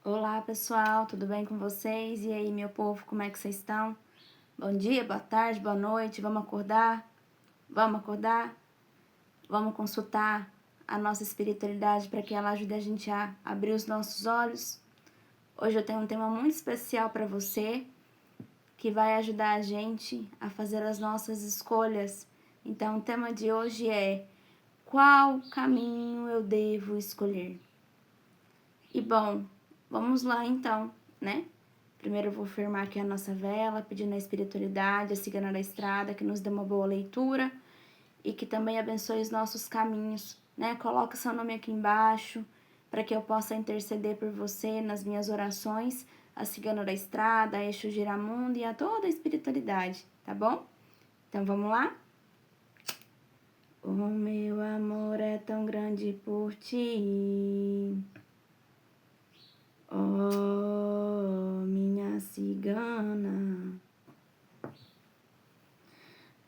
Olá pessoal, tudo bem com vocês? E aí, meu povo, como é que vocês estão? Bom dia, boa tarde, boa noite, vamos acordar? Vamos acordar? Vamos consultar a nossa espiritualidade para que ela ajude a gente a abrir os nossos olhos? Hoje eu tenho um tema muito especial para você, que vai ajudar a gente a fazer as nossas escolhas. Então, o tema de hoje é: qual caminho eu devo escolher? E bom, vamos lá então, né? Primeiro eu vou firmar aqui a nossa vela, pedindo a espiritualidade, a cigana da estrada, que nos dê uma boa leitura e que também abençoe os nossos caminhos, né? Coloca seu nome aqui embaixo para que eu possa interceder por você nas minhas orações, a cigana da estrada, a Exu Giramundo e a toda a espiritualidade, tá bom? Então vamos lá? O meu amor é tão grande por ti. Oh, minha cigana,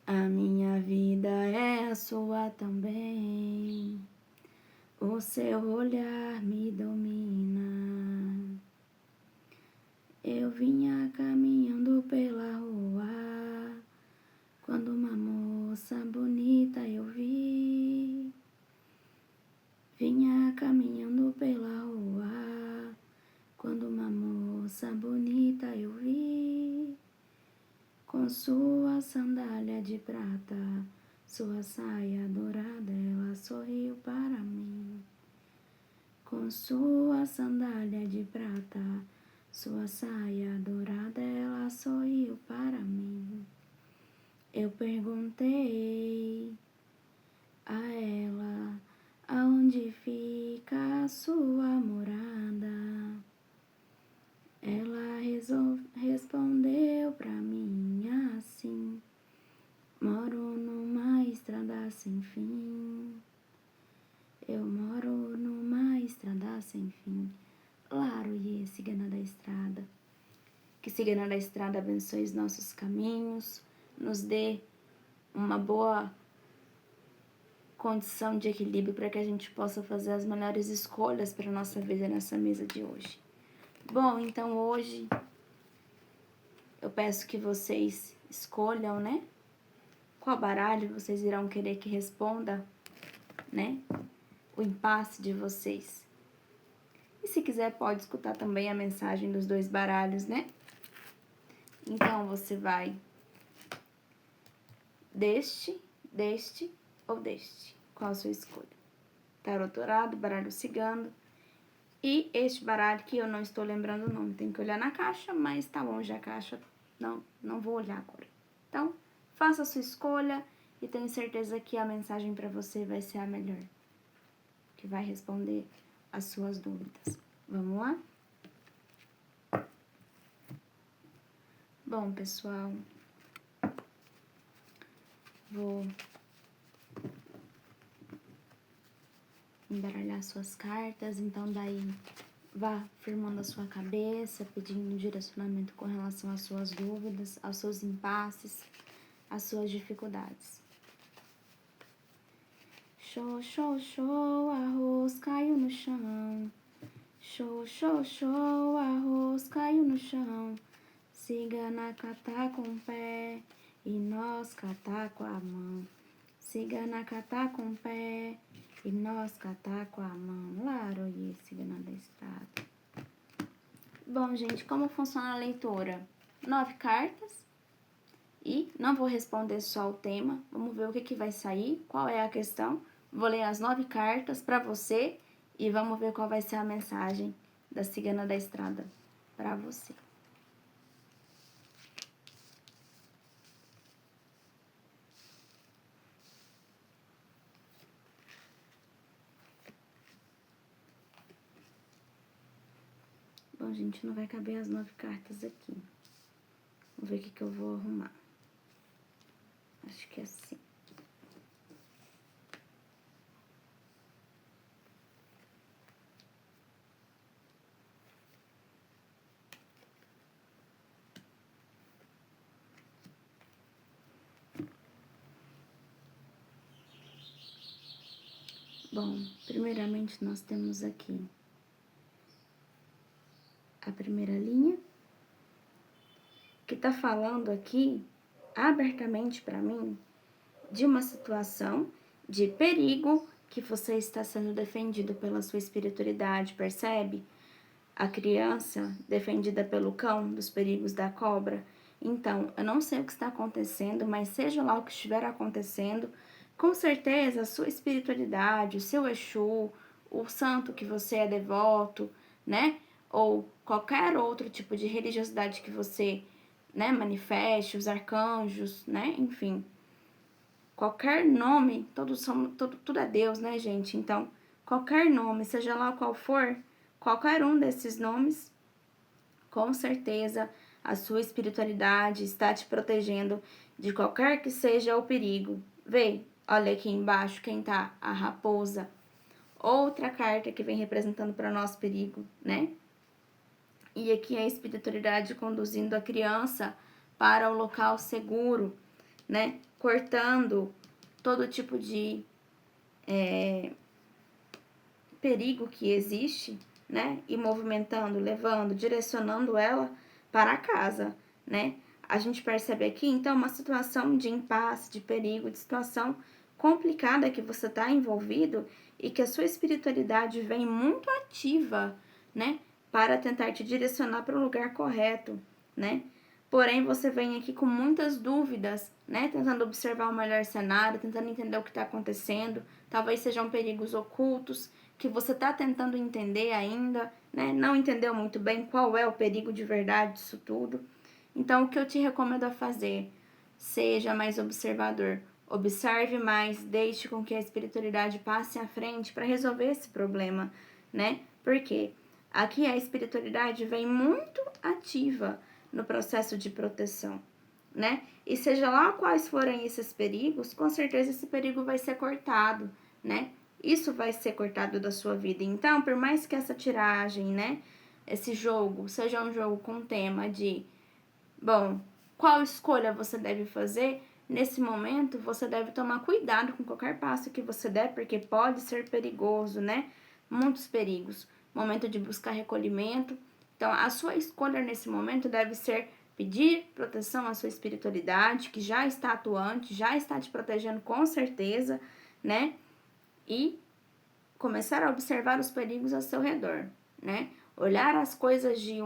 a minha vida é a sua também. O seu olhar me domina. Eu vinha caminhando pela rua, quando uma moça bonita eu vi. Vinha caminhando pela rua, quando uma moça bonita eu vi, com sua sandália de prata, sua saia dourada, ela sorriu para mim. Com sua sandália de prata, sua saia dourada, ela sorriu para mim. Eu perguntei a ela, aonde fica a sua morada? Ela respondeu pra mim assim: moro numa estrada sem fim. Eu moro numa estrada sem fim. Laroye, cigana da estrada. Que cigana da estrada abençoe os nossos caminhos, nos dê uma boa condição de equilíbrio para que a gente possa fazer as melhores escolhas para a nossa vida nessa mesa de hoje. Bom, então hoje eu peço que vocês escolham, né? Qual baralho vocês irão querer que responda, né? O impasse de vocês. E se quiser, pode escutar também a mensagem dos dois baralhos, né? Então, você vai deste ou deste. Qual a sua escolha? Tarot dourado, baralho cigano. E este baralho que eu não estou lembrando o nome. Tem que olhar na caixa, mas tá longe a caixa. Não vou olhar agora. Então, faça a sua escolha e tenho certeza que a mensagem para você vai ser a melhor, que vai responder as suas dúvidas. Vamos lá? Bom, pessoal, vou embaralhar suas cartas, então daí vá firmando a sua cabeça, pedindo um direcionamento com relação às suas dúvidas, aos seus impasses, às suas dificuldades. Show, show, show, arroz caiu no chão. Show, show, show, arroz caiu no chão. Cigana catar com o pé e nós catar com a mão. Cigana catar com o pé e nós catar com a mão. Laroye, cigana da estrada. Bom, gente, como funciona a leitura? 9 cartas. E não vou responder só o tema. Vamos ver o que vai sair, qual é a questão. Vou ler as 9 cartas para você e vamos ver qual vai ser a mensagem da cigana da estrada para você. Bom, gente, não vai caber as 9 cartas aqui. Vamos ver o que eu vou arrumar. Acho que é assim. Bom, primeiramente nós temos aqui a primeira linha, que tá falando aqui abertamente para mim de uma situação de perigo que você está sendo defendido pela sua espiritualidade, percebe? A criança defendida pelo cão dos perigos da cobra. Então, eu não sei o que está acontecendo, mas seja lá o que estiver acontecendo, com certeza a sua espiritualidade, o seu Exu, o santo que você é devoto, né? Ou qualquer outro tipo de religiosidade que você, né, manifeste, os arcanjos, né? Enfim, qualquer nome, tudo é Deus, né, gente? Então, qualquer nome, seja lá qual for, qualquer um desses nomes, com certeza a sua espiritualidade está te protegendo de qualquer que seja o perigo. Vê, olha aqui embaixo quem tá, a raposa. Outra carta que vem representando para nós perigo, né? E aqui a espiritualidade conduzindo a criança para o local seguro, né? Cortando todo tipo de perigo que existe, né? E movimentando, levando, direcionando ela para a casa, né? A gente percebe aqui, então, uma situação de impasse, de perigo, de situação complicada que você está envolvido e que a sua espiritualidade vem muito ativa, né? Para tentar te direcionar para o lugar correto, né? Porém, você vem aqui com muitas dúvidas, né? Tentando observar o melhor cenário, tentando entender o que está acontecendo. Talvez sejam perigos ocultos que você está tentando entender ainda, né? Não entendeu muito bem qual é o perigo de verdade disso tudo. Então, o que eu te recomendo a fazer? Seja mais observador. Observe mais, deixe com que a espiritualidade passe à frente para resolver esse problema, né? Porque aqui a espiritualidade vem muito ativa no processo de proteção, né? E seja lá quais forem esses perigos, com certeza esse perigo vai ser cortado, né? Isso vai ser cortado da sua vida. Então, por mais que essa tiragem, né, esse jogo, seja um jogo com tema de, bom, qual escolha você deve fazer, nesse momento você deve tomar cuidado com qualquer passo que você der, porque pode ser perigoso, né? Muitos perigos. Momento de buscar recolhimento. Então, a sua escolha nesse momento deve ser pedir proteção à sua espiritualidade, que já está atuante, já está te protegendo com certeza, né? E começar a observar os perigos ao seu redor, né? Olhar as coisas de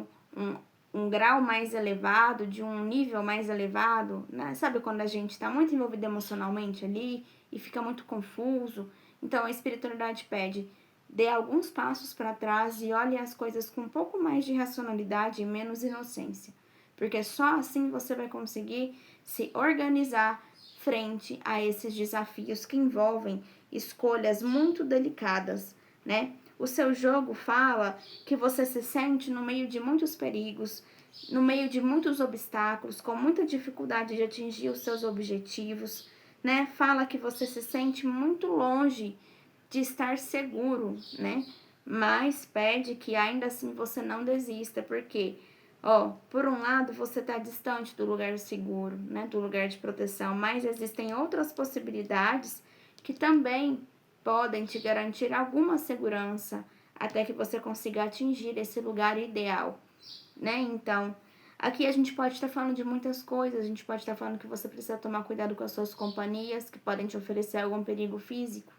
um grau mais elevado, de um nível mais elevado, né? Sabe quando a gente está muito envolvido emocionalmente ali e fica muito confuso? Então, a espiritualidade pede, dê alguns passos para trás e olhe as coisas com um pouco mais de racionalidade e menos inocência. Porque só assim você vai conseguir se organizar frente a esses desafios que envolvem escolhas muito delicadas, né? O seu jogo fala que você se sente no meio de muitos perigos, no meio de muitos obstáculos, com muita dificuldade de atingir os seus objetivos, né? Fala que você se sente muito longe de estar seguro, né? Mas pede que ainda assim você não desista, porque, ó, por um lado você está distante do lugar seguro, né? Do lugar de proteção, mas existem outras possibilidades que também podem te garantir alguma segurança até que você consiga atingir esse lugar ideal, né? Então, aqui a gente pode estar falando de muitas coisas, a gente pode estar falando que você precisa tomar cuidado com as suas companhias, que podem te oferecer algum perigo físico.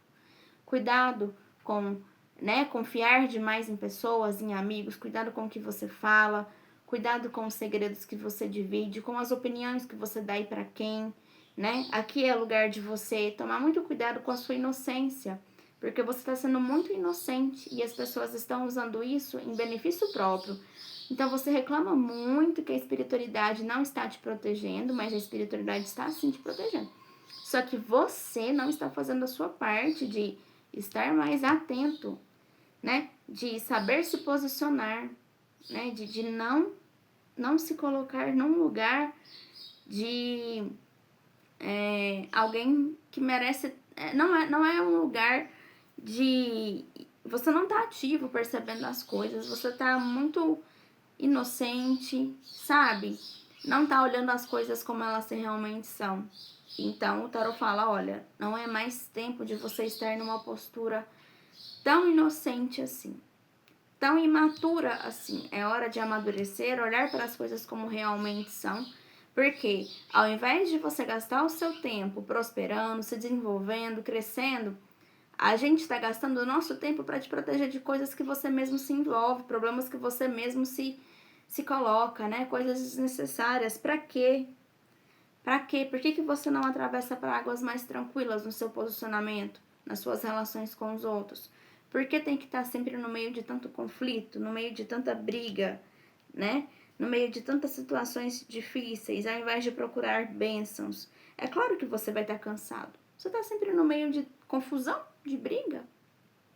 Cuidado com, né, confiar demais em pessoas, em amigos, cuidado com o que você fala, cuidado com os segredos que você divide, com as opiniões que você dá e para quem, né? Aqui é lugar de você tomar muito cuidado com a sua inocência, porque você está sendo muito inocente e as pessoas estão usando isso em benefício próprio. Então você reclama muito que a espiritualidade não está te protegendo, mas a espiritualidade está sim te protegendo. Só que você não está fazendo a sua parte de estar mais atento, né? De saber se posicionar, né? De não se colocar num lugar de alguém que merece. Não é um lugar de. Você não tá ativo percebendo as coisas, você tá muito inocente, sabe? Não tá olhando as coisas como elas realmente são. Então o tarot fala, olha, não é mais tempo de você estar numa postura tão inocente assim. tão imatura assim. É hora de amadurecer, olhar para as coisas como realmente são. Porque ao invés de você gastar o seu tempo prosperando, se desenvolvendo, crescendo, a gente está gastando o nosso tempo para te proteger de coisas que você mesmo se envolve, problemas que você mesmo se coloca, né? Coisas desnecessárias. Para quê? Para quê? Por que você não atravessa para águas mais tranquilas no seu posicionamento, nas suas relações com os outros? Por que tem que estar sempre no meio de tanto conflito, no meio de tanta briga, né? No meio de tantas situações difíceis, ao invés de procurar bênçãos? É claro que você vai estar cansado. Você está sempre no meio de confusão, de briga,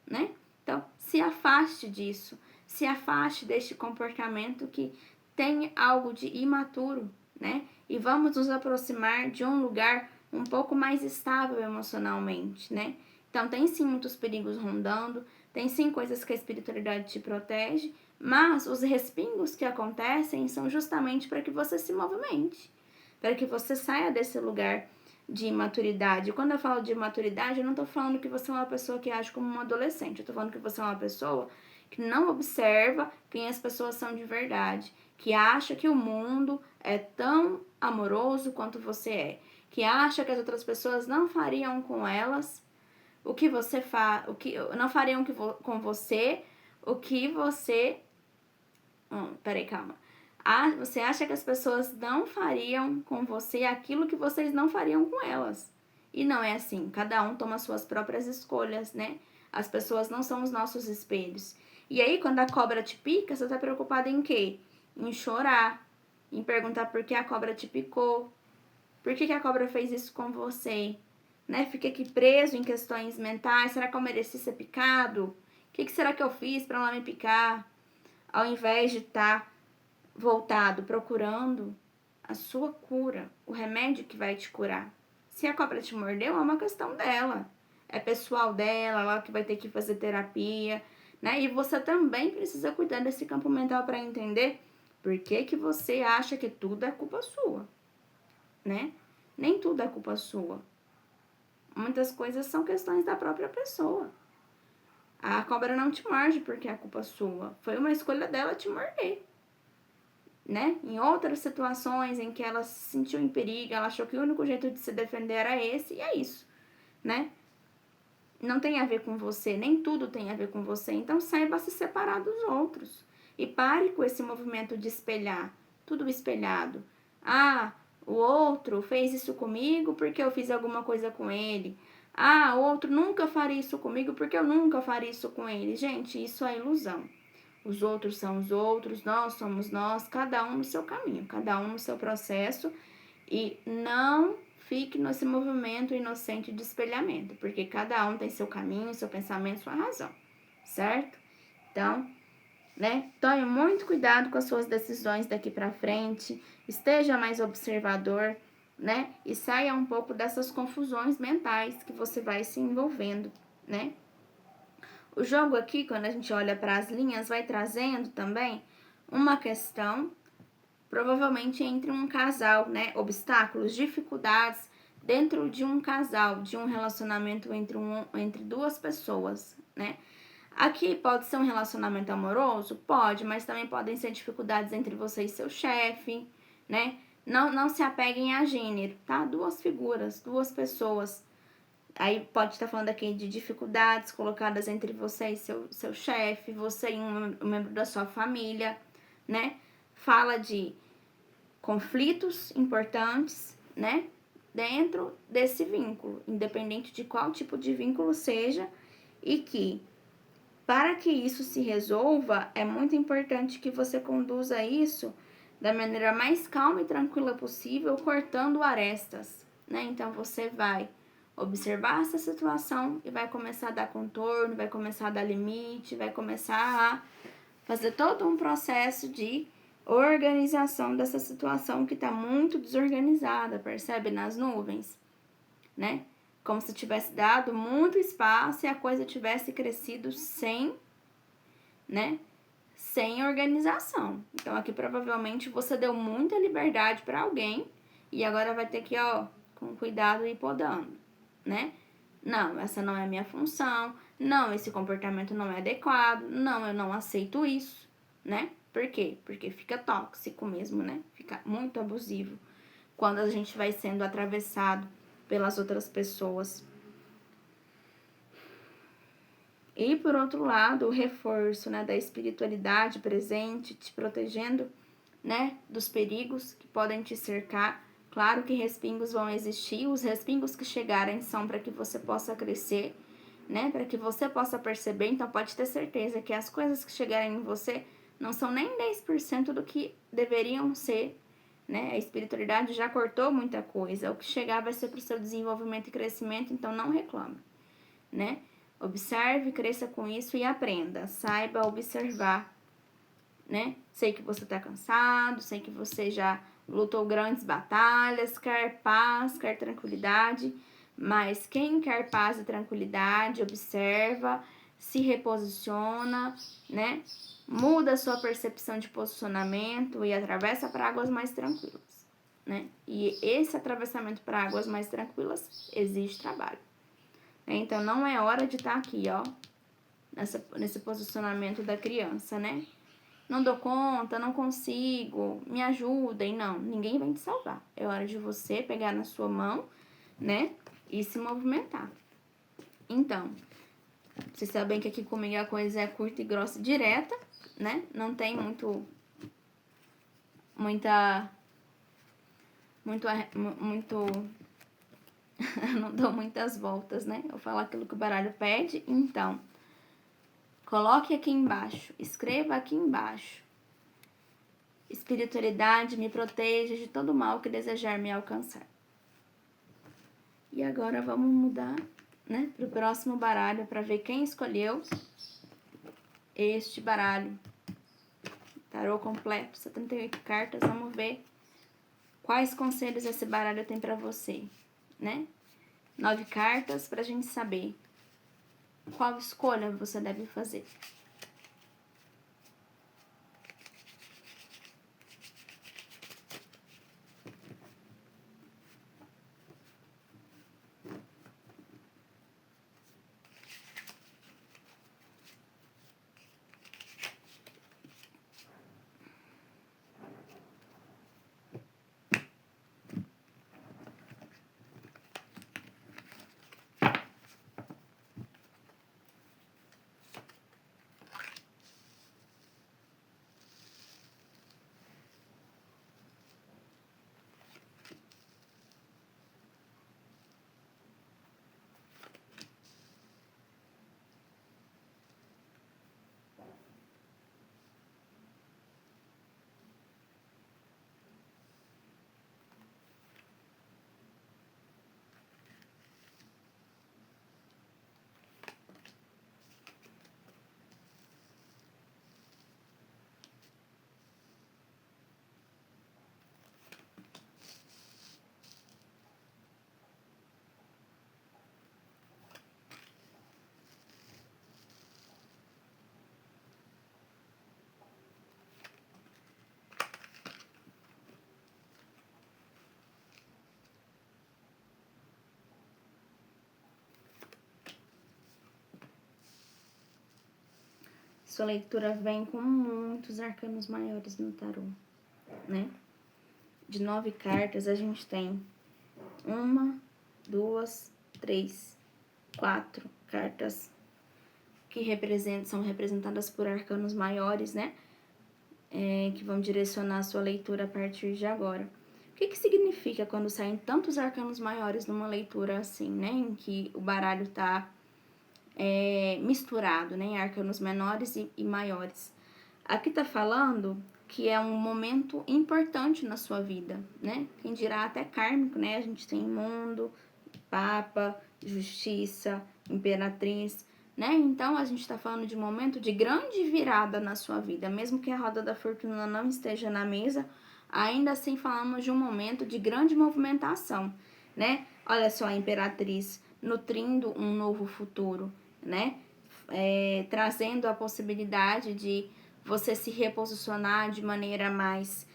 né? Então, se afaste disso. Se afaste deste comportamento que tem algo de imaturo, né? E vamos nos aproximar de um lugar um pouco mais estável emocionalmente, né? Então, tem sim muitos perigos rondando, tem sim coisas que a espiritualidade te protege, mas os respingos que acontecem são justamente para que você se movimente, para que você saia desse lugar de imaturidade. Quando eu falo de imaturidade, eu não estou falando que você é uma pessoa que age como um adolescente. Eu estou falando que você é uma pessoa que não observa quem as pessoas são de verdade, que acha que o mundo é tão amoroso quanto você é, que acha que as outras pessoas não fariam com elas o que você faz, o que não fariam com você, o que você peraí, calma. Você acha que as pessoas não fariam com você aquilo que vocês não fariam com elas. E não é assim. Cada um toma suas próprias escolhas, né? As pessoas não são os nossos espelhos. E aí, quando a cobra te pica, você tá preocupada em quê? Em chorar, em perguntar por que a cobra te picou, por que a cobra fez isso com você, né? Fica aqui preso em questões mentais. Será que eu mereci ser picado? O que será que eu fiz para ela me picar? Ao invés de estar voltado procurando a sua cura, o remédio que vai te curar. Se a cobra te mordeu, é uma questão dela. É pessoal dela, ela que vai ter que fazer terapia, né? E você também precisa cuidar desse campo mental para entender por que você acha que tudo é culpa sua, né? Nem tudo é culpa sua. Muitas coisas são questões da própria pessoa. A cobra não te morde porque é culpa sua. Foi uma escolha dela te morder, né? Em outras situações em que ela se sentiu em perigo, ela achou que o único jeito de se defender era esse, e é isso, né? Não tem a ver com você, nem tudo tem a ver com você. Então saiba se separar dos outros. E pare com esse movimento de espelhar, tudo espelhado. Ah, o outro fez isso comigo porque eu fiz alguma coisa com ele. Ah, o outro nunca faria isso comigo porque eu nunca faria isso com ele. Gente, isso é ilusão. Os outros são os outros, nós somos nós, cada um no seu caminho, cada um no seu processo. E não fique nesse movimento inocente de espelhamento, porque cada um tem seu caminho, seu pensamento, sua razão, certo? Então, né, tome muito cuidado com as suas decisões daqui para frente, esteja mais observador, né, e saia um pouco dessas confusões mentais que você vai se envolvendo, né? O jogo aqui, quando a gente olha para as linhas, vai trazendo também uma questão, provavelmente entre um casal, né? Obstáculos, dificuldades dentro de um casal, de um relacionamento entre duas pessoas, né? Aqui pode ser um relacionamento amoroso? Pode, mas também podem ser dificuldades entre você e seu chefe, né? Não se apeguem a gênero, tá? Duas figuras, duas pessoas. Aí pode estar falando aqui de dificuldades colocadas entre você e seu chefe, você e um membro da sua família, né? Fala de conflitos importantes, né? Dentro desse vínculo, independente de qual tipo de vínculo seja, e que para que isso se resolva, é muito importante que você conduza isso da maneira mais calma e tranquila possível, cortando arestas, né? Então você vai observar essa situação e vai começar a dar contorno, vai começar a dar limite, vai começar a fazer todo um processo de organização dessa situação que está muito desorganizada, percebe? Nas nuvens, né? Como se tivesse dado muito espaço e a coisa tivesse crescido sem, né? Sem organização. Então aqui provavelmente você deu muita liberdade para alguém e agora vai ter que, ó, com cuidado ir podando, né? Não, essa não é a minha função, Não, esse comportamento não é adequado. Não, eu não aceito isso, né? Por quê? Porque fica tóxico mesmo, né? Fica muito abusivo quando a gente vai sendo atravessado pelas outras pessoas. E por outro lado, o reforço, né, da espiritualidade presente, te protegendo, né, dos perigos que podem te cercar. Claro que respingos vão existir, os respingos que chegarem são para que você possa crescer, né, para que você possa perceber. Então pode ter certeza que as coisas que chegarem em você não são nem 10% do que deveriam ser, né? A espiritualidade já cortou muita coisa. O que chegar vai ser para o seu desenvolvimento e crescimento, então não reclame, né? Observe, cresça com isso e aprenda. Saiba observar, né? Sei que você tá cansado, sei que você já lutou grandes batalhas, quer paz, quer tranquilidade, mas quem quer paz e tranquilidade, observa, se reposiciona, né? Muda a sua percepção de posicionamento e atravessa para águas mais tranquilas, né? E esse atravessamento para águas mais tranquilas exige trabalho. Então, não é hora de estar aqui, ó, nesse posicionamento da criança, né? Não dou conta, não consigo, me ajudem. Não, ninguém vai te salvar. É hora de você pegar na sua mão, né? E se movimentar. Então, vocês sabem que aqui comigo a coisa é curta e grossa e direta, né? Não tem muito não dou muitas voltas, né? Eu falo aquilo que o baralho pede. Então, coloque aqui embaixo, escreva aqui embaixo. Espiritualidade, me proteja de todo mal que desejar me alcançar. E agora vamos mudar, né, pro próximo baralho para ver quem escolheu este baralho. Tarô completo, 78 cartas. Vamos ver quais conselhos esse baralho tem para você, né? 9 cartas pra gente saber qual escolha você deve fazer. Sua leitura vem com muitos arcanos maiores no tarô, né? De 9 cartas, a gente tem 1, 2, 3, 4 cartas que são representadas por arcanos maiores, né? Que vão direcionar a sua leitura a partir de agora. O que significa quando saem tantos arcanos maiores numa leitura assim, né? Em que o baralho tá misturado, né? Em arcanos menores e maiores. Aqui tá falando que é um momento importante na sua vida, né? Quem dirá até kármico, né? A gente tem mundo, papa, justiça, imperatriz, né? Então, a gente tá falando de um momento de grande virada na sua vida. Mesmo que a roda da fortuna não esteja na mesa, ainda assim falamos de um momento de grande movimentação, né? Olha só, a imperatriz nutrindo um novo futuro, né? Trazendo a possibilidade de você se reposicionar de maneira mais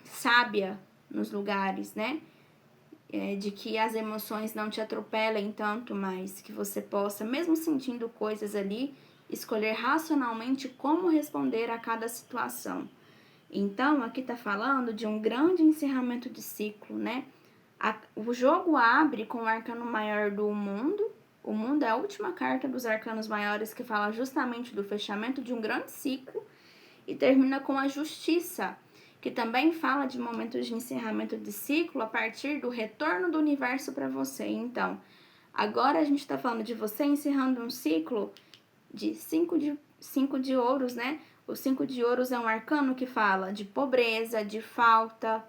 sábia nos lugares, né? de que as emoções não te atropelem tanto, mas que você possa, mesmo sentindo coisas ali, escolher racionalmente como responder a cada situação. Então, aqui tá falando de um grande encerramento de ciclo, né? O jogo abre com o arcano maior do mundo. O mundo é a última carta dos arcanos maiores que fala justamente do fechamento de um grande ciclo. E termina com a justiça, que também fala de momentos de encerramento de ciclo a partir do retorno do universo para você. Então, agora a gente está falando de você encerrando um ciclo de cinco de ouros, né? O 5 de ouros é um arcano que fala de pobreza, de falta,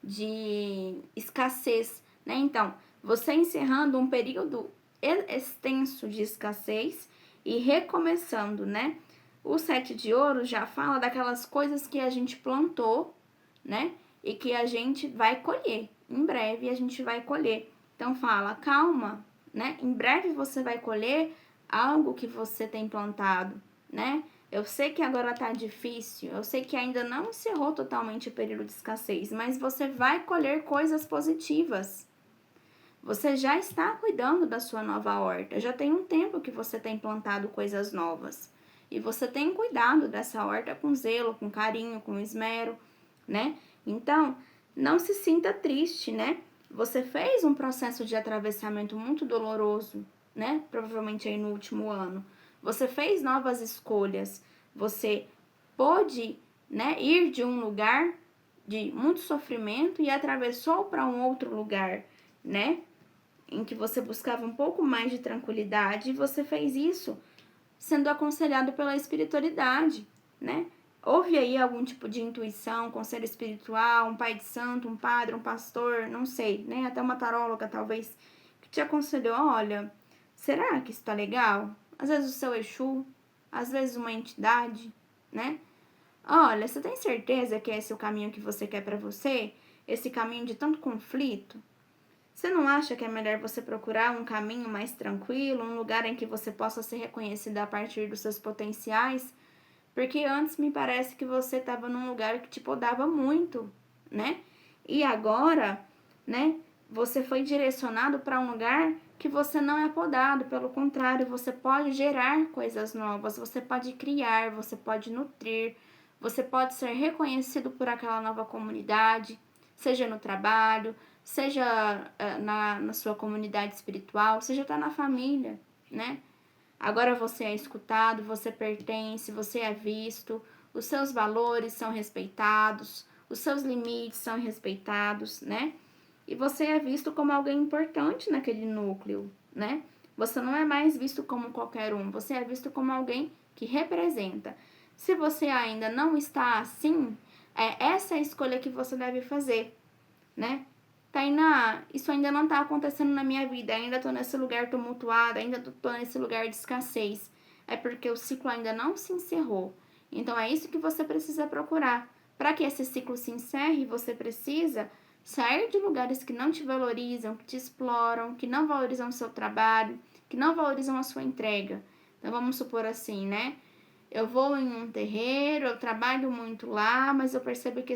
de escassez, né? Então, você encerrando um período extenso de escassez e recomeçando, né? O 7 de ouros já fala daquelas coisas que a gente plantou, né? E que a gente vai colher. Em breve a gente vai colher. Então fala, calma, né? Em breve você vai colher algo que você tem plantado, né? Eu sei que agora tá difícil, eu sei que ainda não encerrou totalmente o período de escassez, mas você vai colher coisas positivas. Você já está cuidando da sua nova horta, já tem um tempo que você tem plantado coisas novas. E você tem cuidado dessa horta com zelo, com carinho, com esmero, né? Então, não se sinta triste, né? Você fez um processo de atravessamento muito doloroso, né? Provavelmente aí no último ano. Você fez novas escolhas. Você pôde, né, ir de um lugar de muito sofrimento e atravessou para um outro lugar, né? Em que você buscava um pouco mais de tranquilidade, e você fez isso sendo aconselhado pela espiritualidade, né? Houve aí algum tipo de intuição, conselho espiritual, um pai de santo, um padre, um pastor, não sei, né? Até uma taróloga, talvez, que te aconselhou, olha, será que isso tá legal? Às vezes o seu Exu, às vezes uma entidade, né? Olha, você tem certeza que esse é o caminho que você quer para você? Esse caminho de tanto conflito? Você não acha que é melhor você procurar um caminho mais tranquilo, um lugar em que você possa ser reconhecida a partir dos seus potenciais? Porque antes me parece que você estava num lugar que te podava muito, né? E agora, né, você foi direcionado para um lugar que você não é podado, pelo contrário, você pode gerar coisas novas, você pode criar, você pode nutrir, você pode ser reconhecido por aquela nova comunidade, seja no trabalho, seja na sua comunidade espiritual, seja até na família, né? Agora você é escutado, você pertence, você é visto, os seus valores são respeitados, os seus limites são respeitados, né? E você é visto como alguém importante naquele núcleo, né? Você não é mais visto como qualquer um, você é visto como alguém que representa. Se você ainda não está assim, essa é a escolha que você deve fazer, né? Tainá, isso ainda não tá acontecendo na minha vida, ainda tô nesse lugar tumultuado, ainda tô nesse lugar de escassez. É porque o ciclo ainda não se encerrou. Então é isso que você precisa procurar. Para que esse ciclo se encerre, você precisa sair de lugares que não te valorizam, que te exploram, que não valorizam o seu trabalho, que não valorizam a sua entrega. Então vamos supor assim, né? Eu vou em um terreiro, eu trabalho muito lá, mas eu percebo que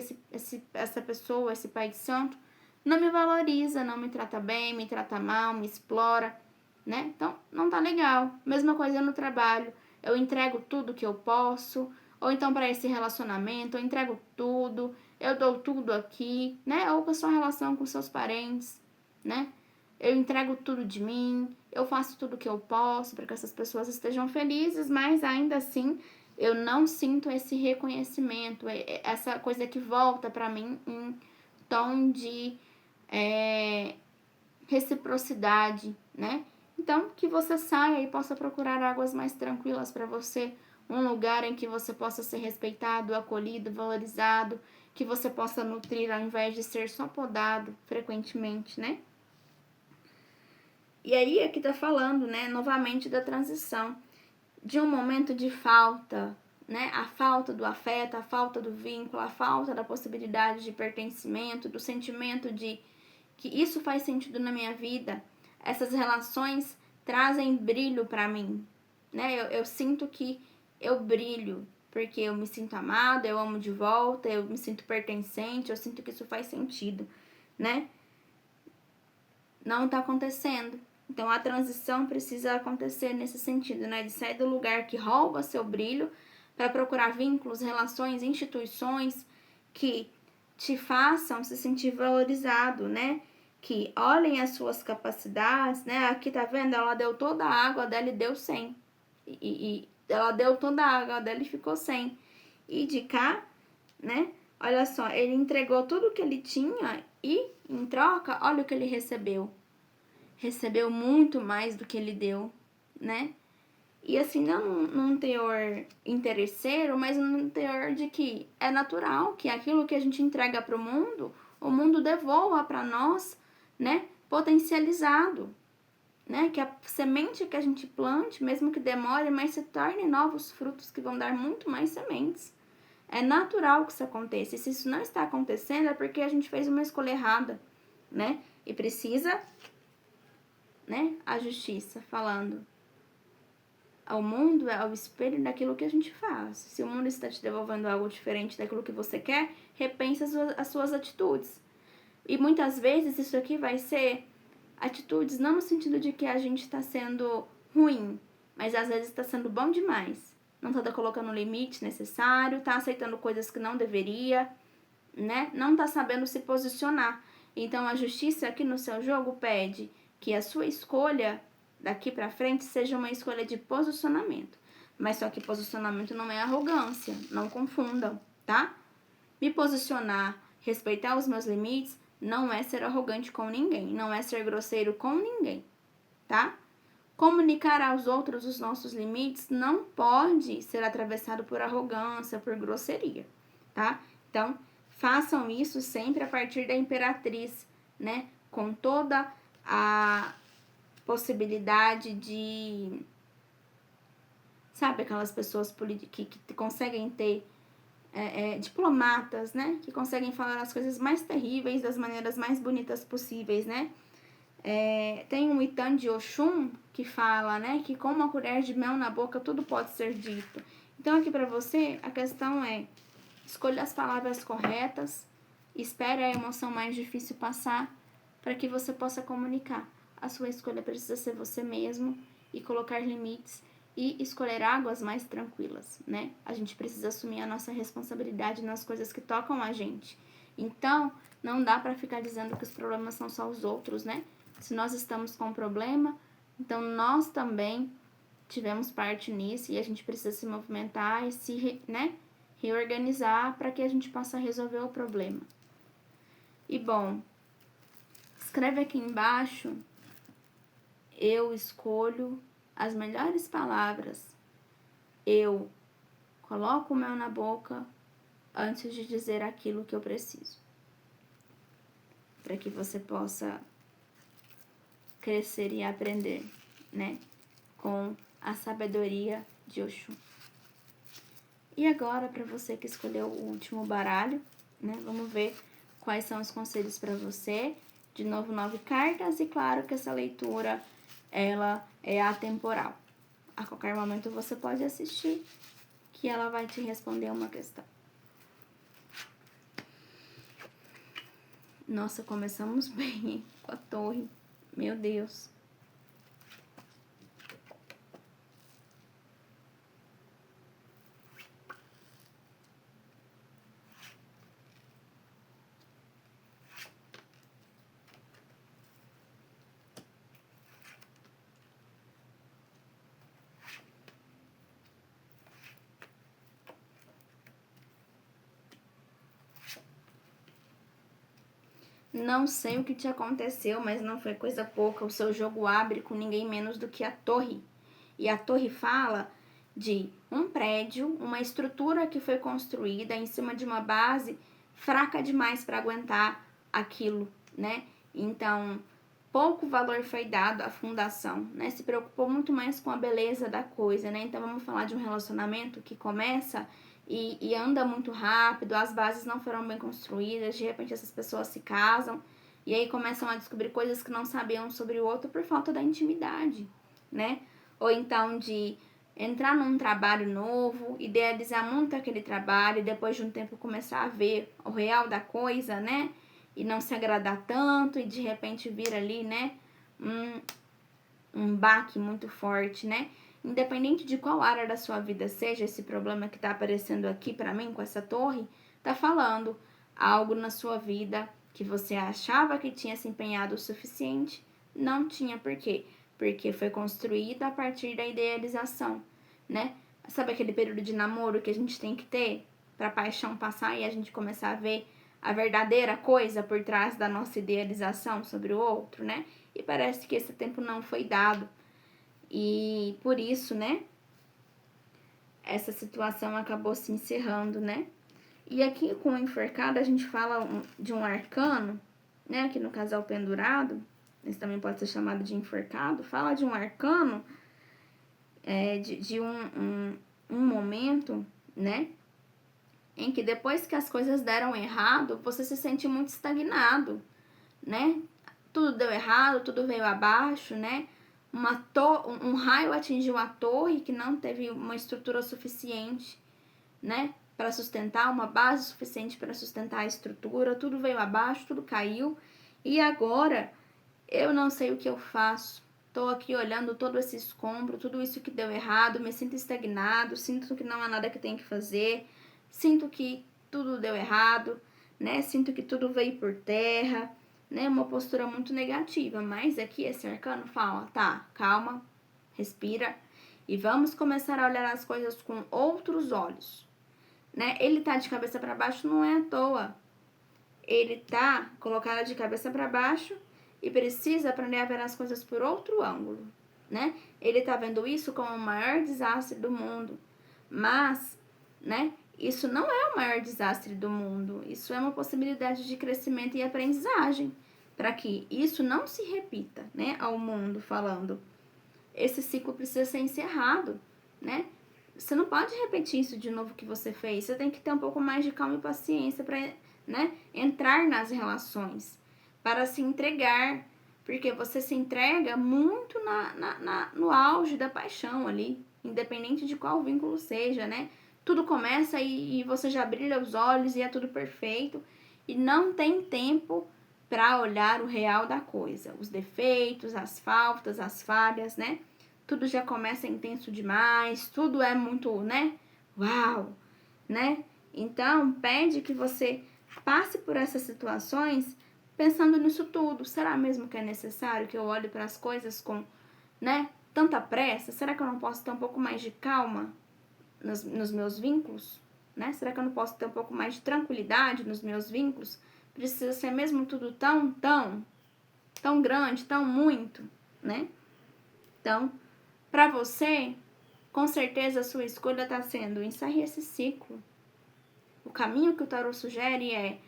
essa pessoa, esse pai de santo, não me valoriza, não me trata bem, me trata mal, me explora, né? Então, não tá legal. Mesma coisa no trabalho. Eu entrego tudo que eu posso, ou então para esse relacionamento, eu entrego tudo, eu dou tudo aqui, né? Ou com a sua relação com seus parentes, né? Eu entrego tudo de mim, eu faço tudo que eu posso para que essas pessoas estejam felizes, mas ainda assim eu não sinto esse reconhecimento, essa coisa que volta para mim em tom de reciprocidade, né? Então, que você saia e possa procurar águas mais tranquilas para você, um lugar em que você possa ser respeitado, acolhido, valorizado, que você possa nutrir ao invés de ser só podado frequentemente, né? E aí aqui tá falando, né, novamente da transição, de um momento de falta, né? A falta do afeto, a falta do vínculo, a falta da possibilidade de pertencimento, do sentimento de que isso faz sentido na minha vida. Essas relações trazem brilho para mim, né? Eu sinto que eu brilho, porque eu me sinto amada, eu amo de volta, eu me sinto pertencente, eu sinto que isso faz sentido, né? não está acontecendo. Então, a transição precisa acontecer nesse sentido, né? De sair do lugar que rouba seu brilho para procurar vínculos, relações, instituições que te façam se sentir valorizado, né? Que olhem as suas capacidades, né? Aqui tá vendo? Ela deu toda a água dela e deu 100. E ela deu toda a água dela e ficou 100. E de cá, né? Olha só, ele entregou tudo que ele tinha e, em troca, olha o que ele recebeu. Recebeu muito mais do que ele deu, né? E assim, não num teor interesseiro, mas num teor de que é natural que aquilo que a gente entrega para o mundo devolva para nós, né? Potencializado, né? Que a semente que a gente plante, mesmo que demore, mas se torne novos frutos que vão dar muito mais sementes. É natural que isso aconteça. E se isso não está acontecendo, é porque a gente fez uma escolha errada, né? E precisa, né? A justiça falando. O mundo é o espelho daquilo que a gente faz. Se o mundo está te devolvendo algo diferente daquilo que você quer, repense as suas atitudes. E muitas vezes isso aqui vai ser atitudes não no sentido de que a gente está sendo ruim, mas às vezes está sendo bom demais. Não está colocando o limite necessário, está aceitando coisas que não deveria, né? Não está sabendo se posicionar. Então a justiça aqui no seu jogo pede que a sua escolha daqui para frente seja uma escolha de posicionamento. Mas só que posicionamento não é arrogância, não confundam, tá? Me posicionar, respeitar os meus limites, não é ser arrogante com ninguém, não é ser grosseiro com ninguém, tá? Comunicar aos outros os nossos limites não pode ser atravessado por arrogância, por grosseria, tá? Então, façam isso sempre a partir da imperatriz, né? Com toda a possibilidade de... Sabe aquelas pessoas que conseguem ter diplomatas, né? Que conseguem falar as coisas mais terríveis das maneiras mais bonitas possíveis, né? Tem um Itan de Oxum que fala, né? Que com uma colher de mel na boca tudo pode ser dito. Então aqui para você a questão é: escolha as palavras corretas, espere a emoção mais difícil passar para que você possa comunicar. A sua escolha precisa ser você mesmo e colocar limites e escolher águas mais tranquilas, né? A gente precisa assumir a nossa responsabilidade nas coisas que tocam a gente. Então, não dá para ficar dizendo que os problemas são só os outros, né? Se nós estamos com um problema, então nós também tivemos parte nisso e a gente precisa se movimentar e se, né, reorganizar para que a gente possa resolver o problema. E bom, escreve aqui embaixo: eu escolho as melhores palavras. Eu coloco o mel na boca antes de dizer aquilo que eu preciso. Para que você possa crescer e aprender, né? Com a sabedoria de Oxum. E agora, para você que escolheu o último baralho, né? Vamos ver quais são os conselhos para você. De novo, 9 cartas e claro que essa leitura, ela é atemporal. A qualquer momento você pode assistir, que ela vai te responder uma questão. Nossa, começamos bem, hein? Com a torre. Meu Deus. Não sei o que te aconteceu, mas não foi coisa pouca. O seu jogo abre com ninguém menos do que a torre. E a torre fala de um prédio, uma estrutura que foi construída em cima de uma base fraca demais para aguentar aquilo, né? Então, pouco valor foi dado à fundação, né? Se preocupou muito mais com a beleza da coisa, né? Então, vamos falar de um relacionamento que começa e anda muito rápido, as bases não foram bem construídas, de repente essas pessoas se casam e aí começam a descobrir coisas que não sabiam sobre o outro por falta da intimidade, né? Ou então de entrar num trabalho novo, idealizar muito aquele trabalho e depois de um tempo começar a ver o real da coisa, né? e não se agradar tanto e de repente vir ali, né, um baque muito forte, né? Independente de qual área da sua vida seja, esse problema que tá aparecendo aqui pra mim com essa torre, tá falando algo na sua vida que você achava que tinha se empenhado o suficiente, não tinha. Por quê? Porque foi construído a partir da idealização, né? Sabe aquele período de namoro que a gente tem que ter pra paixão passar e a gente começar a ver a verdadeira coisa por trás da nossa idealização sobre o outro, né? E parece que esse tempo não foi dado. E por isso, né, essa situação acabou se encerrando, né? E aqui com o enforcado a gente fala de um arcano, né? Aqui no casal pendurado, esse também pode ser chamado de enforcado, fala de um arcano, de um momento, né? Em que depois que as coisas deram errado, você se sente muito estagnado, né? Tudo deu errado, tudo veio abaixo, né? Um raio atingiu a torre que não teve uma estrutura suficiente, né? Para sustentar, uma base suficiente para sustentar a estrutura, tudo veio abaixo, tudo caiu. E agora eu não sei o que eu faço. Tô aqui olhando todo esse escombro, tudo isso que deu errado, me sinto estagnado, sinto que não há nada que tem que fazer, sinto que tudo deu errado, né? Sinto que tudo veio por terra, né? Uma postura muito negativa, mas aqui esse arcano fala, tá, calma, respira e vamos começar a olhar as coisas com outros olhos, né? Ele tá de cabeça para baixo não é à toa. Ele tá colocado de cabeça para baixo e precisa aprender a ver as coisas por outro ângulo, né? Ele tá vendo isso como o maior desastre do mundo, mas, né? Isso não é o maior desastre do mundo. Isso é uma possibilidade de crescimento e aprendizagem para que isso não se repita, né? Ao mundo falando. Esse ciclo precisa ser encerrado, né? Você não pode repetir isso de novo que você fez. Você tem que ter um pouco mais de calma e paciência para, né, entrar nas relações, para se entregar, porque você se entrega muito no auge da paixão ali, independente de qual vínculo seja, né? Tudo começa e você já brilha os olhos e é tudo perfeito e não tem tempo para olhar o real da coisa, os defeitos, as faltas, as falhas, né? Tudo já começa intenso demais, tudo é muito, né? Uau, né? Então, pede que você passe por essas situações pensando nisso tudo. Será mesmo que é necessário que eu olhe para as coisas com, né, tanta pressa? Será que eu não posso ter um pouco mais de calma nos meus vínculos? Né? Será que eu não posso ter um pouco mais de tranquilidade nos meus vínculos? Precisa ser mesmo tudo tão grande, tão muito, né? Então, para você, com certeza a sua escolha está sendo encerre esse ciclo. O caminho que o tarot sugere é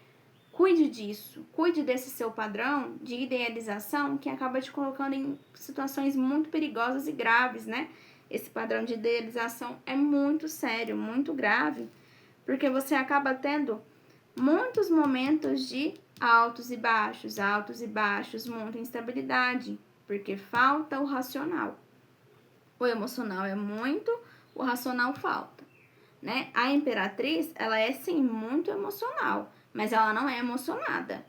cuide disso, cuide desse seu padrão de idealização que acaba te colocando em situações muito perigosas e graves, né? Esse padrão de idealização é muito sério, muito grave, porque você acaba tendo muitos momentos de altos e baixos, muita instabilidade, porque falta o racional. O emocional é muito, o racional falta, né? A imperatriz, ela é sim muito emocional, mas ela não é emocionada.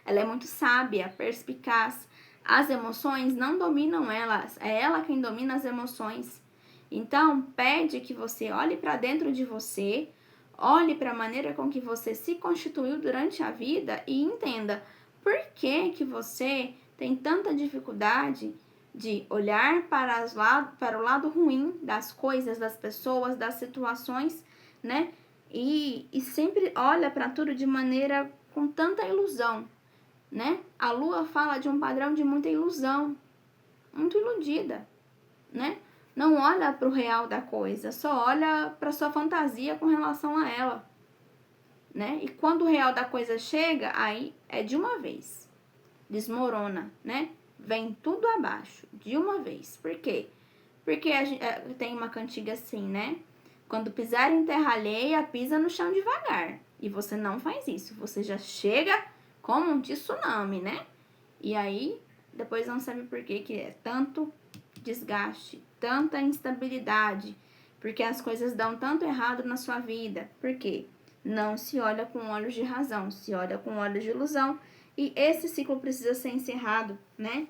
Ela é muito sábia, perspicaz. As emoções não dominam elas, é ela quem domina as emoções. Então, pede que você olhe para dentro de você, olhe para a maneira com que você se constituiu durante a vida e entenda por que você tem tanta dificuldade de olhar para o lado ruim das coisas, das pessoas, das situações, né? E sempre olha para tudo de maneira com tanta ilusão, né? A lua fala de um padrão de muita ilusão, muito iludida, né? Não olha para o real da coisa, só olha para sua fantasia com relação a ela, né? E quando o real da coisa chega, aí é de uma vez, desmorona, né? Vem tudo abaixo, de uma vez. Por quê? Porque tem uma cantiga assim, né? Quando pisar em terra alheia, pisa no chão devagar. E você não faz isso, você já chega como um tsunami, né? E aí, depois não sabe por que é tanto desgaste, tanta instabilidade, porque as coisas dão tanto errado na sua vida. Por quê? Não se olha com olhos de razão, se olha com olhos de ilusão. E esse ciclo precisa ser encerrado, né?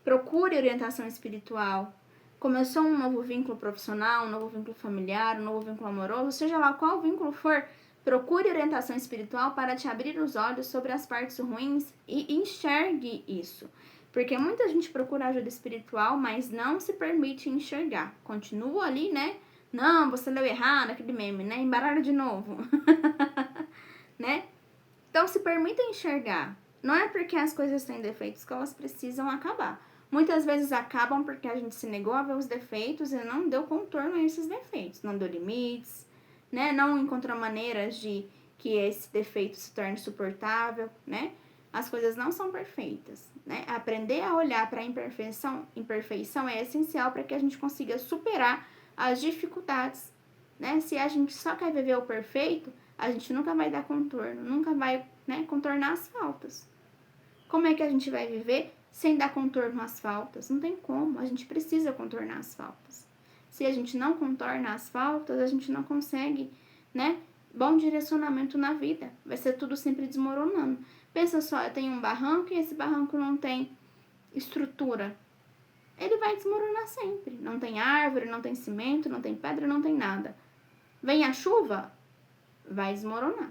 Procure orientação espiritual. Começou um novo vínculo profissional, um novo vínculo familiar, um novo vínculo amoroso, seja lá qual vínculo for, procure orientação espiritual para te abrir os olhos sobre as partes ruins e enxergue isso. Porque muita gente procura ajuda espiritual, mas não se permite enxergar. Continua ali, né? Não, você leu errado, aquele meme, né? Embaralha de novo. Né? Então se permita enxergar. Não é porque as coisas têm defeitos que elas precisam acabar. Muitas vezes acabam porque a gente se negou a ver os defeitos e não deu contorno a esses defeitos. Não deu limites, né? Não encontrou maneiras de que esse defeito se torne suportável, né? As coisas não são perfeitas, né? Aprender a olhar para a imperfeição é essencial para que a gente consiga superar as dificuldades, né? Se a gente só quer viver o perfeito, a gente nunca vai dar contorno, nunca vai, né, contornar as faltas. Como é que a gente vai viver sem dar contorno às faltas? Não tem como, a gente precisa contornar as faltas. Se a gente não contorna as faltas, a gente não consegue, né, bom direcionamento na vida. Vai ser tudo sempre desmoronando. Pensa só, eu tenho um barranco e esse barranco não tem estrutura. Ele vai desmoronar sempre. Não tem árvore, não tem cimento, não tem pedra, não tem nada. Vem a chuva, vai desmoronar.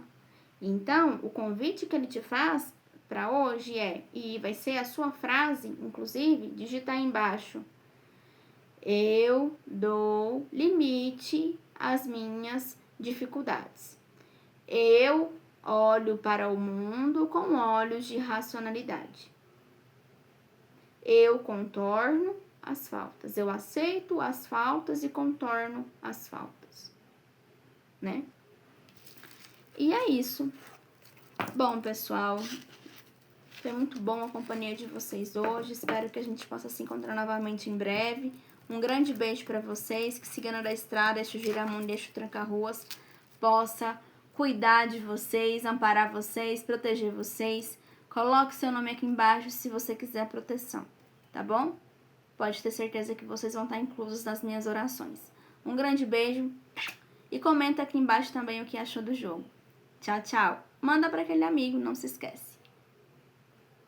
Então, o convite que ele te faz para hoje é, e vai ser a sua frase, inclusive, digita aí embaixo: eu dou limite às minhas dificuldades. Eu olho para o mundo com olhos de racionalidade. Eu contorno as faltas. Eu aceito as faltas e contorno as faltas, né? E é isso. Bom, pessoal, foi muito bom a companhia de vocês hoje. Espero que a gente possa se encontrar novamente em breve. Um grande beijo para vocês. Que Cigana da Estrada, Exu Giramundo e Exu Tranca-Ruas possa cuidar de vocês, amparar vocês, proteger vocês. Coloque seu nome aqui embaixo se você quiser proteção, tá bom? Pode ter certeza que vocês vão estar inclusos nas minhas orações. Um grande beijo e comenta aqui embaixo também o que achou do jogo. Tchau, tchau. Manda para aquele amigo, não se esquece.